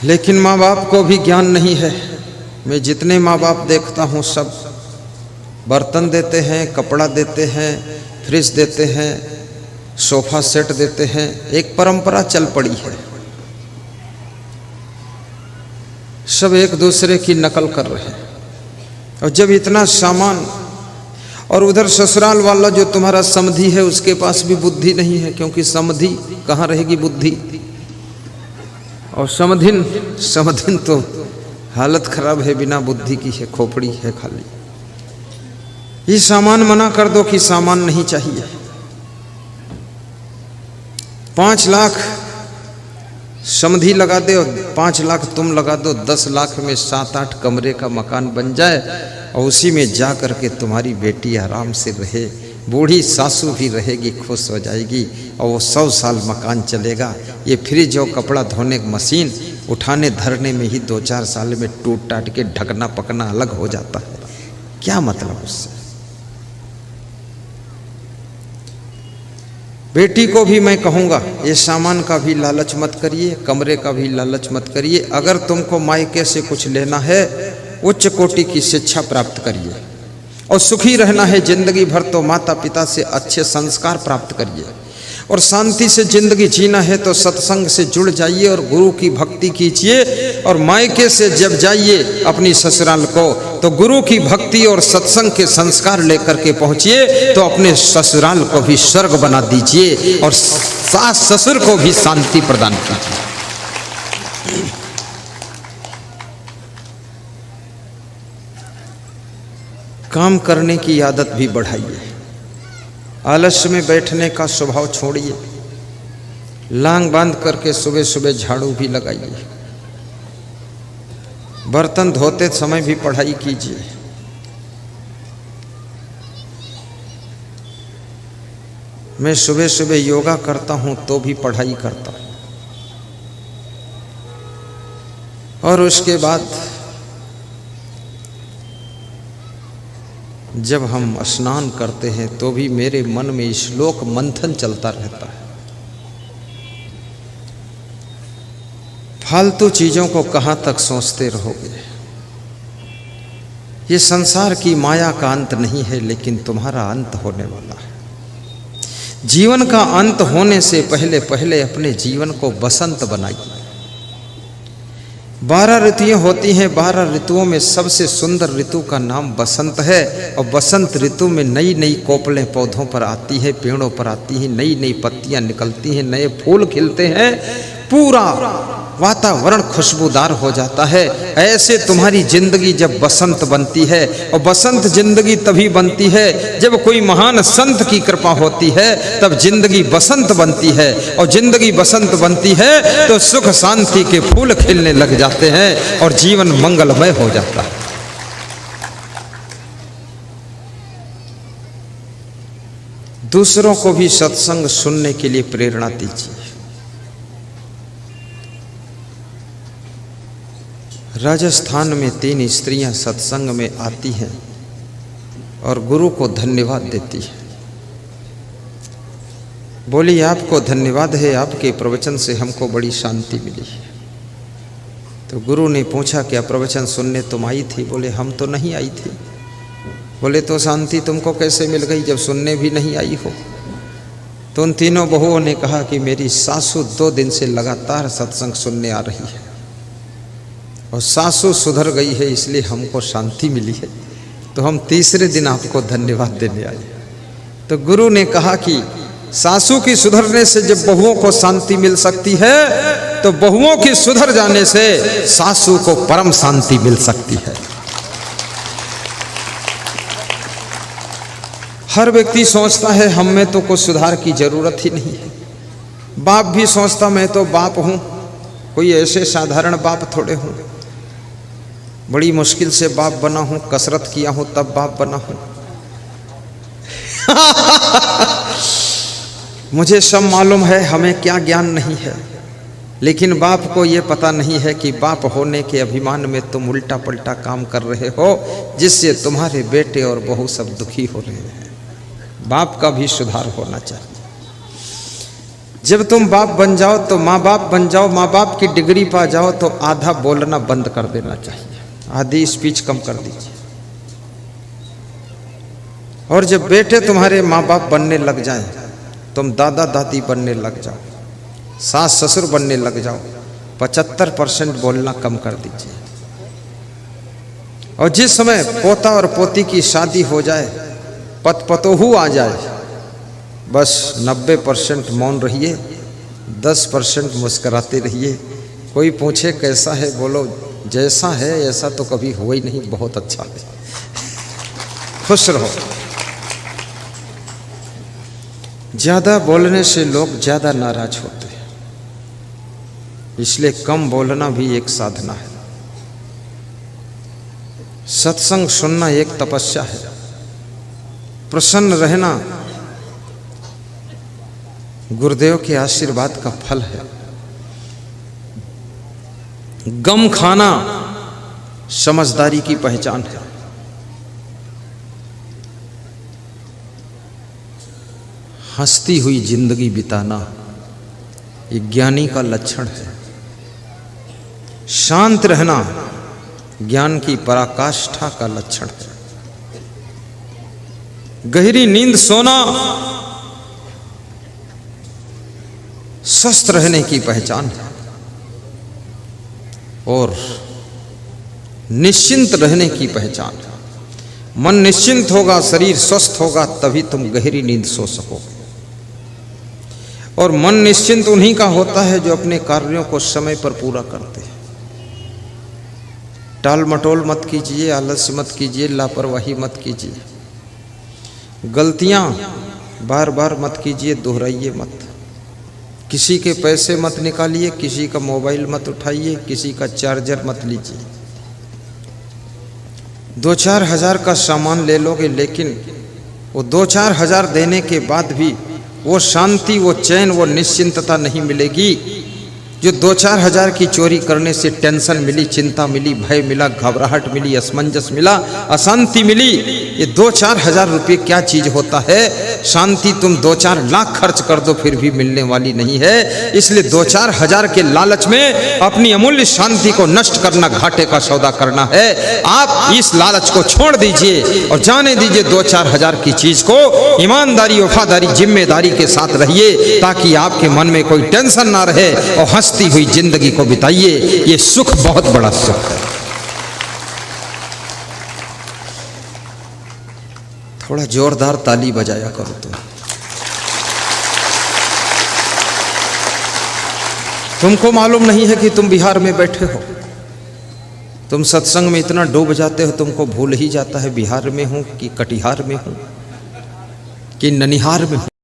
लेकिन माँ बाप को भी ज्ञान नहीं है। मैं जितने माँ बाप देखता हूँ सब बर्तन देते हैं, कपड़ा देते हैं, फ्रिज देते हैं, सोफा सेट देते हैं। एक परंपरा चल पड़ी है, सब एक दूसरे की नकल कर रहे हैं। और जब इतना सामान, और उधर ससुराल वाला जो तुम्हारा समधी है उसके पास भी बुद्धि नहीं है, क्योंकि समधी कहाँ रहेगी बुद्धि। और समधिन तो हालत खराब है, बिना बुद्धि की है, खोपड़ी है खाली। ये सामान मना कर दो कि सामान नहीं चाहिए। 5 लाख समधी लगा दे और 5 लाख तुम लगा दो, 10 लाख में 7-8 कमरे का मकान बन जाए और उसी में जा कर के तुम्हारी बेटी आराम से रहे, बूढ़ी सासू भी रहेगी, खुश हो जाएगी और वो 100 साल मकान चलेगा। ये फ्रिज और कपड़ा धोने की मशीन उठाने धरने में ही 2-4 साल में टूट टाट के ढकना पकना अलग हो जाता है। क्या मतलब उससे। बेटी को भी मैं कहूँगा, ये सामान का भी लालच मत करिए, कमरे का भी लालच मत करिए। अगर तुमको मायके से कुछ लेना है, उच्च कोटि की शिक्षा प्राप्त करिए और सुखी रहना है जिंदगी भर तो माता पिता से अच्छे संस्कार प्राप्त करिए। और शांति से जिंदगी जीना है तो सत्संग से जुड़ जाइए और गुरु की भक्ति कीजिए। और मायके से जब जाइए अपनी ससुराल को तो गुरु की भक्ति और सत्संग के संस्कार लेकर के पहुंचिए, तो अपने ससुराल को भी स्वर्ग बना दीजिए और सास ससुर को भी शांति प्रदान कीजिए। काम करने की आदत भी बढ़ाइए, आलस्य में बैठने का स्वभाव छोड़िए, लांग बांध करके सुबह सुबह झाड़ू भी लगाइए, बर्तन धोते समय भी पढ़ाई कीजिए। मैं सुबह सुबह योगा करता हूं तो भी पढ़ाई करता हूं। और उसके बाद जब हम स्नान करते हैं तो भी मेरे मन में श्लोक मंथन चलता रहता है। फालतू चीजों को कहां तक सोचते रहोगे। ये संसार की माया का अंत नहीं है, लेकिन तुम्हारा अंत होने वाला है। जीवन का अंत होने से पहले पहले अपने जीवन को बसंत बनाइए। 12 ऋतुएं होती हैं, 12 ऋतुओं में सबसे सुंदर ऋतु का नाम बसंत है। और बसंत ऋतु में नई नई कोपलें पौधों पर आती है, पेड़ों पर आती हैं, नई नई पत्तियां निकलती हैं, नए फूल खिलते हैं, पूरा वातावरण खुशबूदार हो जाता है। ऐसे तुम्हारी जिंदगी जब बसंत बनती है, और बसंत जिंदगी तभी बनती है जब कोई महान संत की कृपा होती है, तब जिंदगी बसंत बनती है। और जिंदगी बसंत बनती है तो सुख शांति के फूल खिलने लग जाते हैं और जीवन मंगलमय हो जाता है। दूसरों को भी सत्संग सुनने के लिए प्रेरणा दीजिए। राजस्थान में 3 स्त्रियां सत्संग में आती हैं और गुरु को धन्यवाद देती है। बोली, आपको धन्यवाद है, आपके प्रवचन से हमको बड़ी शांति मिली। तो गुरु ने पूछा, क्या प्रवचन सुनने तुम आई थी? बोले, हम तो नहीं आई थी। बोले, तो शांति तुमको कैसे मिल गई जब सुनने भी नहीं आई हो? तो उन तीनों बहुओं ने कहा कि मेरी सासू 2 दिन से लगातार सत्संग सुनने आ रही है और सासू सुधर गई है, इसलिए हमको शांति मिली है, तो हम तीसरे दिन आपको धन्यवाद देने आए। तो गुरु ने कहा कि सासू की सुधरने से जब बहुओं को शांति मिल सकती है, तो बहुओं की सुधर जाने से सासू को परम शांति मिल सकती है। हर व्यक्ति सोचता है हम में तो कुछ सुधार की जरूरत ही नहीं है। बाप भी सोचता मैं तो बाप हूं, कोई ऐसे साधारण बाप थोड़े हूं, बड़ी मुश्किल से बाप बना हूं, कसरत किया हूं तब बाप बना हूं। मुझे सब मालूम है, हमें क्या ज्ञान नहीं है, लेकिन बाप को ये पता नहीं है कि बाप होने के अभिमान में तुम उल्टा पलटा काम कर रहे हो, जिससे तुम्हारे बेटे और बहू सब दुखी हो रहे हैं। बाप का भी सुधार होना चाहिए। जब तुम बाप बन जाओ तो माँ बाप बन जाओ, माँ बाप की डिग्री पा जाओ तो आधा बोलना बंद कर देना चाहिए, आधी स्पीच कम कर दीजिए। और जब बेटे तुम्हारे माँ बाप बनने लग जाएं, तुम दादा दादी बनने लग जाओ, सास ससुर बनने लग जाओ, 75% बोलना कम कर दीजिए। और जिस समय पोता और पोती की शादी हो जाए, पतपतोहू आ जाए, बस 90% मौन रहिए, 10% मुस्कराते रहिए। कोई पूछे कैसा है, बोलो जैसा है ऐसा तो कभी हुआ ही नहीं, बहुत अच्छा है, खुश रहो। ज़्यादा बोलने से लोग ज़्यादा नाराज होते हैं, इसलिए कम बोलना भी एक साधना है। सत्संग सुनना एक तपस्या है, प्रसन्न रहना गुरुदेव के आशीर्वाद का फल है, गम खाना समझदारी की पहचान है। हंसती हुई जिंदगी बिताना ये ज्ञानी का लक्षण है। शांत रहना ज्ञान की पराकाष्ठा का लक्षण है। गहरी नींद सोना स्वस्थ रहने की पहचान है। और निश्चिंत रहने की पहचान है। मन निश्चिंत होगा, शरीर स्वस्थ होगा, तभी तुम गहरी नींद सो सकोगे। और मन निश्चिंत उन्हीं का होता है जो अपने कार्यों को समय पर पूरा करते हैं। टाल मटोल मत कीजिए, आलस्य मत कीजिए, लापरवाही मत कीजिए, गलतियां बार बार मत कीजिए, दोहराइए मत। किसी के पैसे मत निकालिए, किसी का मोबाइल मत उठाइए, किसी का चार्जर मत लीजिए। 2-4 हज़ार का सामान ले लोगे, लेकिन वो 2-4 हज़ार देने के बाद भी वो शांति, वो चैन, वो निश्चिंतता नहीं मिलेगी जो 2-4 हज़ार की चोरी करने से टेंशन मिली, चिंता मिली, भय मिला, घबराहट मिली, असमंजस मिला, अशांति मिली। ये 2-4 हज़ार रुपये क्या चीज़ होता है? शांति तुम 2-4 लाख खर्च कर दो फिर भी मिलने वाली नहीं है। इसलिए 2-4 हज़ार के लालच में अपनी अमूल्य शांति को नष्ट करना घाटे का सौदा करना है। आप इस लालच को छोड़ दीजिए और जाने दीजिए 2-4 हज़ार की चीज़ को ईमानदारी, वफादारी, जिम्मेदारी के साथ रहिए, ताकि आपके मन में कोई टेंशन ना रहे और हंसती हुई जिंदगी को बिताइए। ये सुख बहुत बड़ा सुख है। थोड़ा जोरदार ताली बजाया करो तुमको मालूम नहीं है कि तुम बिहार में बैठे हो। तुम सत्संग में इतना डूब जाते हो, तुमको भूल ही जाता है बिहार में हूं कि कटिहार में हूं कि ननिहार में हूं।